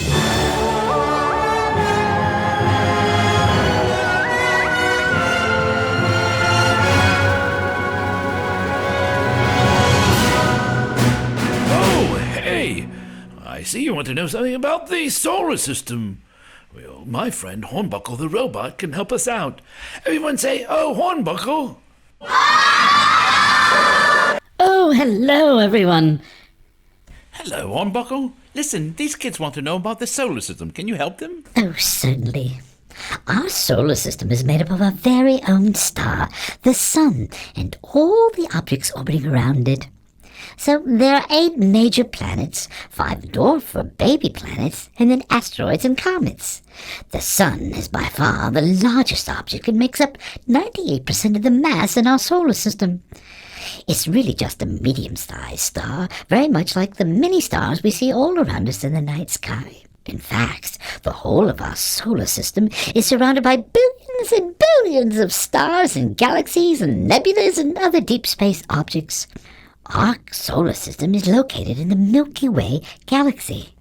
Hey, I see you want to know something about the solar system. Well, my friend Hornbuckle the robot can help us out. Everyone say, "Oh, Hornbuckle!" Oh, hello, everyone. Hello, Hornbuckle. Listen, these kids want to know about the solar system. Can you help them? Oh, certainly. Our solar system is made up of our very own star, the Sun, and all the objects orbiting around it. So there are 8 major planets, 5 dwarf or baby planets, and then asteroids and comets. The Sun is by far the largest object and makes up 98% of the mass in our solar system. It's really just a medium-sized star, very much like the many stars we see all around us in the night sky. In fact, the whole of our solar system is surrounded by billions and billions of stars and galaxies and nebulas and other deep space objects. Our solar system is located in the Milky Way galaxy.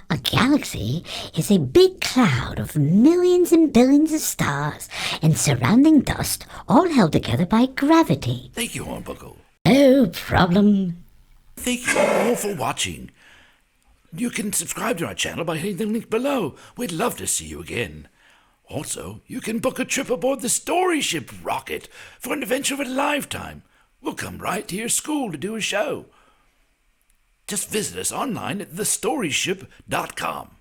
A galaxy is a big cloud of millions and billions of stars and surrounding dust, all held together by gravity. Thank you, Hornbuckle. No problem. Thank you all for watching. You can subscribe to our channel by hitting the link below. We'd love to see you again. Also, you can book a trip aboard the Story Ship rocket for an adventure of a lifetime. We'll come right to your school to do a show. Just visit us online at thestoryship.com.